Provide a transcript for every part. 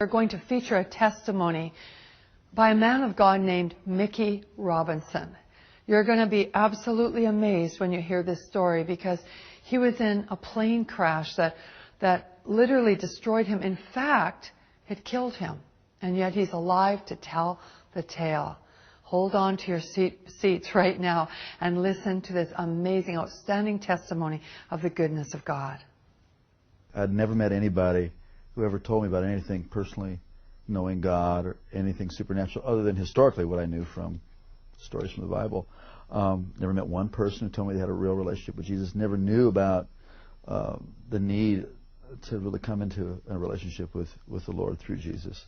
We're going to feature a testimony by a man of God named Mickey Robinson. You're going to be absolutely amazed when you hear this story, because he was in a plane crash that literally destroyed him. In fact, it killed him. And yet he's alive to tell the tale. Hold on to your seats right now and listen to this amazing, outstanding testimony of the goodness of God. I'd never met anybody who ever told me about anything personally knowing God or anything supernatural other than historically what I knew from stories from the Bible. Never met one person who told me they had a real relationship with Jesus. Never knew about the need to really come into a relationship with the Lord through Jesus.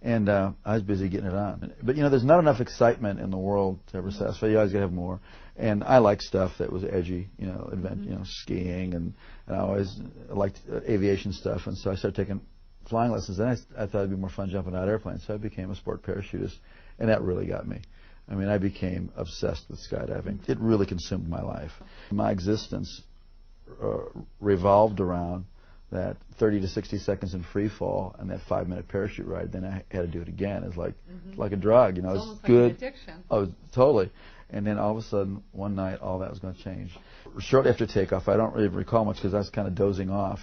And I was busy getting it on. But, you know, there's not enough excitement in the world to ever satisfy. You always got to have more. And I like stuff that was edgy, you know, skiing, and I always liked aviation stuff. And so I started taking flying lessons. Then I thought it'd be more fun jumping out of airplanes. So I became a sport parachutist, and that really got me. I mean, I became obsessed with skydiving. It really consumed my life. My existence revolved around that 30 to 60 seconds in free fall and that 5-minute parachute ride. Then I had to do it again. It's like a drug, you know. It's almost good. Like an addiction. Oh, totally. And then all of a sudden, one night, all that was going to change. Shortly after takeoff, I don't really recall much because I was kind of dozing off,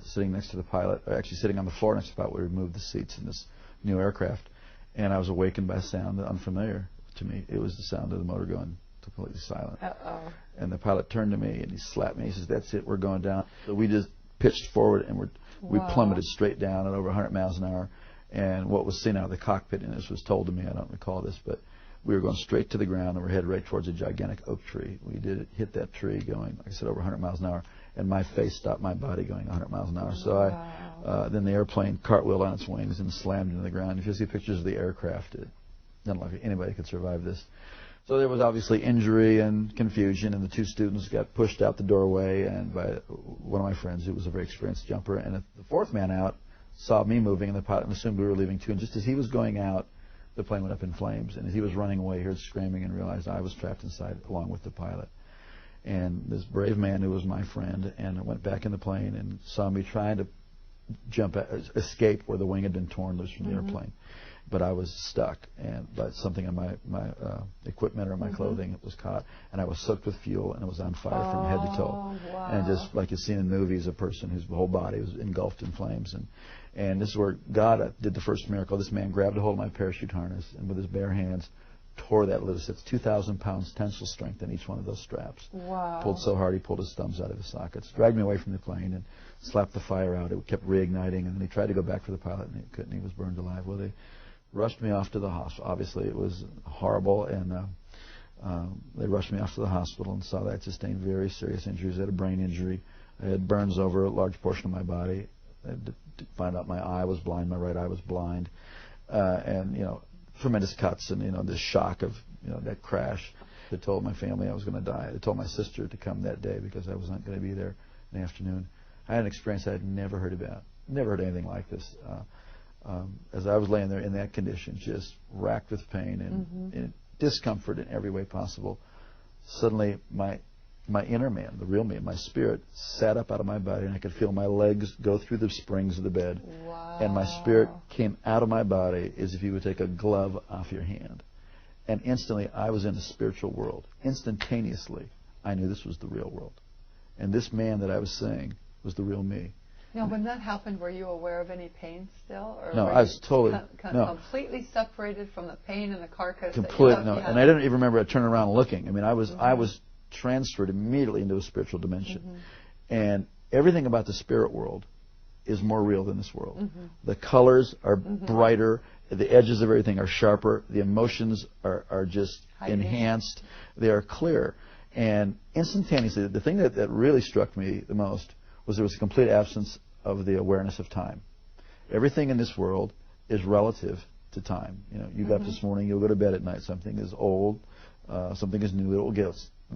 sitting next to the pilot, or actually sitting on the floor next to the pilot. We moved the seats in this new aircraft, and I was awakened by a sound unfamiliar to me. It was the sound of the motor going completely silent. Uh-oh. And the pilot turned to me and he slapped me. He says, "That's it, we're going down." So we just pitched forward and we plummeted straight down at over 100 miles an hour. And what was seen out of the cockpit, and this was told to me, I don't recall this, but we were going straight to the ground and we're headed right towards a gigantic oak tree. We did hit that tree going, like I said, over 100 miles an hour, and my face stopped my body going 100 miles an hour. So then the airplane cartwheeled on its wings and slammed into the ground. If you see pictures of the aircraft, it doesn't look like anybody could survive this. So there was obviously injury and confusion, and the two students got pushed out the doorway and by one of my friends who was a very experienced jumper. And the fourth man out saw me moving, and the pilot assumed we were leaving too. And just as he was going out, the plane went up in flames. And as he was running away, he heard screaming and realized I was trapped inside along with the pilot. And this brave man who was my friend and went back in the plane and saw me trying to escape where the wing had been torn loose from the airplane. But I was stuck, and by something on my equipment or my clothing was caught, and I was soaked with fuel, and it was on fire from head to toe. Wow. And just like you've seen in movies, a person whose whole body was engulfed in flames. And this is where God did the first miracle. This man grabbed a hold of my parachute harness and with his bare hands tore that loose. It's 2,000 pounds tensile strength in each one of those straps. Wow. Pulled so hard he pulled his thumbs out of his sockets. Dragged me away from the plane and slapped the fire out. It kept reigniting, and then he tried to go back for the pilot, and he couldn't. He was burned alive. Well, they rushed me off to the hospital. Obviously, it was horrible, and they rushed me off to the hospital and saw that I sustained very serious injuries. I had a brain injury. I had burns over a large portion of my body. I had to find out my eye was blind. My right eye was blind, and tremendous cuts, and the shock of that crash. I told my family I was going to die. I told my sister to come that day because I was not going to be there in the afternoon. I had an experience I had never heard about. Never heard anything like this. As I was laying there in that condition, just racked with pain and discomfort in every way possible, suddenly my inner man, the real me, my spirit, sat up out of my body, and I could feel my legs go through the springs of the bed. Wow. And my spirit came out of my body as if you would take a glove off your hand. And instantly, I was in the spiritual world. Instantaneously, I knew this was the real world. And this man that I was seeing was the real me. Now, when that happened, were you aware of any pain still? Or no, were I was totally completely separated from the pain and the carcass. Completely, no. And I didn't even remember turning around and looking. I mean, I was transferred immediately into a spiritual dimension. And everything about the spirit world is more real than this world. The colors are brighter. The edges of everything are sharper. The emotions are just enhanced. They are clear. And instantaneously, the thing that really struck me the most was there was a complete absence of the awareness of time. Everything in this world is relative to time. You got up this morning, you'll go to bed at night. Something is old, something is new, it will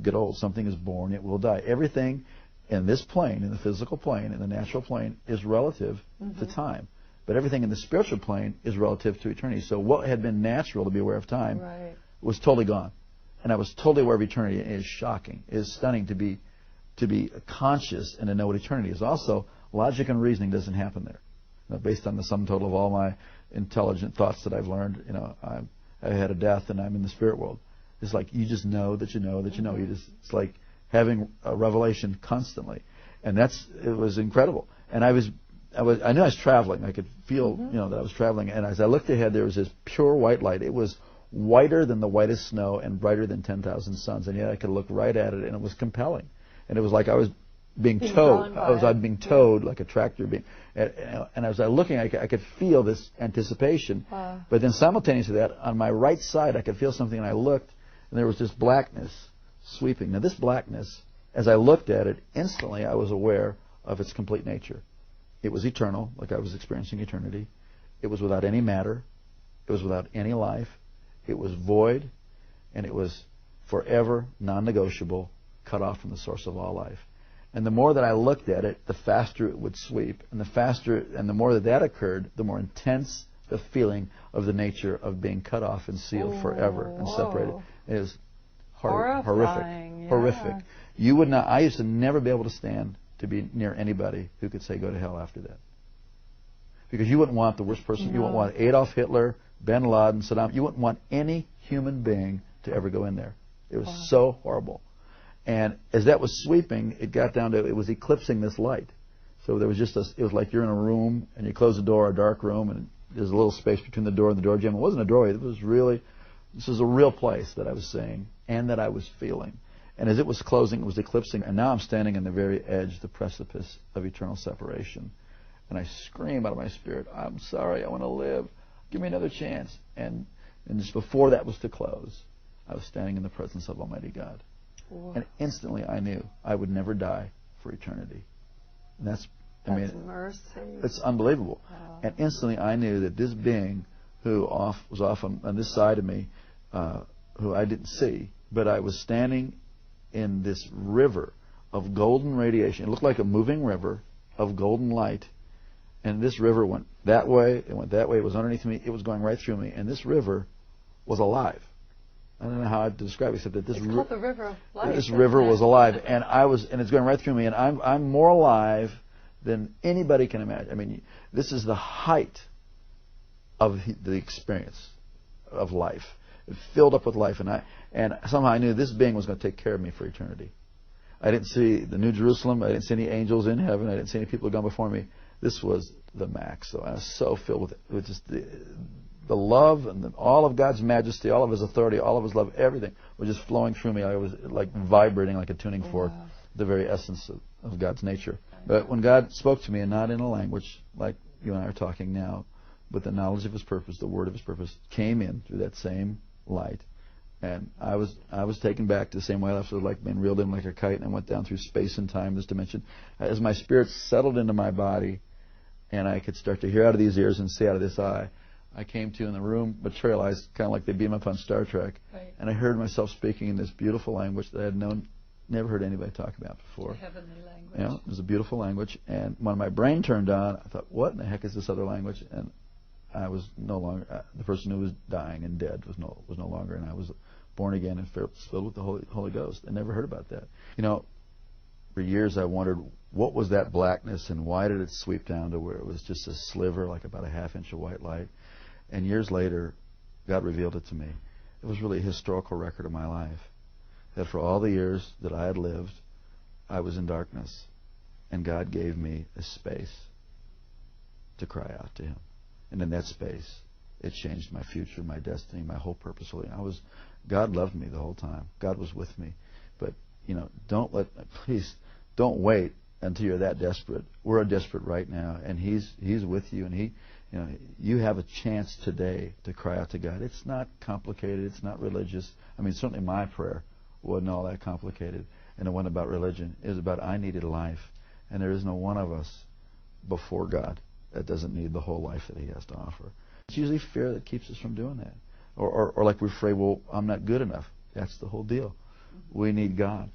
get old. Something is born, it will die. Everything in this plane, in the physical plane, in the natural plane, is relative to time. But everything in the spiritual plane is relative to eternity. So what had been natural to be aware of time was totally gone. And I was totally aware of eternity. It is shocking. It is stunning to be conscious and to know what eternity is. Also, logic and reasoning doesn't happen there. based on the sum total of all my intelligent thoughts that I've learned, I had a death and I'm in the spirit world. It's like you just know that you know that you know. It's like having a revelation constantly, and it was incredible. And I knew I was traveling. I could feel, that I was traveling. And as I looked ahead, there was this pure white light. It was whiter than the whitest snow and brighter than 10,000 suns. And yet I could look right at it, and it was compelling. And it was like I was being towed. I was being towed like a tractor being. And as I was looking, I could feel this anticipation. Wow. But then simultaneously to that, on my right side, I could feel something, and I looked, and there was this blackness sweeping. Now this blackness, as I looked at it, instantly I was aware of its complete nature. It was eternal, like I was experiencing eternity. It was without any matter. It was without any life. It was void, and it was forever non-negotiable, cut off from the source of all life. And the more that I looked at it, the faster it would sweep. And the more that occurred, the more intense the feeling of the nature of being cut off and sealed forever and separated. It was horrific. Yeah. Horrific. You would not. I used to never be able to stand to be near anybody who could say go to hell after that. Because you wouldn't want the worst person. No. You wouldn't want Adolf Hitler, bin Laden, Saddam. You wouldn't want any human being to ever go in there. It was so horrible. And as that was sweeping, it got down to, it was eclipsing this light. So there was just it was like you're in a room and you close the door, a dark room, and there's a little space between the door and the door jamb. It wasn't a doorway. This was a real place that I was seeing and that I was feeling. And as it was closing, it was eclipsing. And now I'm standing on the very edge, the precipice of eternal separation. And I scream out of my spirit, I'm sorry, I want to live. Give me another chance. And just before that was to close, I was standing in the presence of Almighty God. Whoa. And instantly I knew I would never die for eternity. And that's mercy. It's unbelievable. Wow. And instantly I knew that this being who was off on this side of me, who I didn't see, but I was standing in this river of golden radiation. It looked like a moving river of golden light. And this river went that way, it went that way, it was underneath me, it was going right through me. And this river was alive. I don't know how to describe it, except that it's called the river of life. This river was alive, and it's going right through me, and I'm more alive than anybody can imagine. I mean, this is the height of the experience of life. It filled up with life, and somehow I knew this being was going to take care of me for eternity. I didn't see the New Jerusalem. I didn't see any angels in heaven. I didn't see any people who had gone before me. This was the max. So I was so filled with just the love and all of God's majesty, all of His authority, all of His love, everything was just flowing through me. I was like vibrating like a tuning fork, the very essence of God's nature. But when God spoke to me, and not in a language like you and I are talking now, but the knowledge of His purpose, the word of His purpose, came in through that same light. And I was taken back to the same way I was like being reeled in like a kite, and I went down through space and time, this dimension. As my spirit settled into my body, and I could start to hear out of these ears and see out of this eye, I came to in the room, materialized, kind of like they beam up on Star Trek, right. And I heard myself speaking in this beautiful language that I had never heard anybody talk about before. Heavenly language. It was a beautiful language, and when my brain turned on, I thought, what in the heck is this other language? And I was no longer, the person who was dying and dead was no longer, and I was born again and filled with the Holy Ghost. I never heard about that. For years I wondered, what was that blackness, and why did it sweep down to where it was just a sliver, like about a half-inch of white light? And years later, God revealed it to me. It was really a historical record of my life, that for all the years that I had lived, I was in darkness, and God gave me a space to cry out to Him. And in that space, it changed my future, my destiny, my whole purpose. God loved me the whole time. God was with me. But, please don't wait until you're that desperate. We're desperate right now, and He's with you, and you have a chance today to cry out to God. It's not complicated. It's not religious. I mean, certainly my prayer wasn't all that complicated, and it wasn't about religion. It was about I needed life, and there is no one of us before God that doesn't need the whole life that He has to offer. It's usually fear that keeps us from doing that. Or like we're afraid, well, I'm not good enough. That's the whole deal. We need God.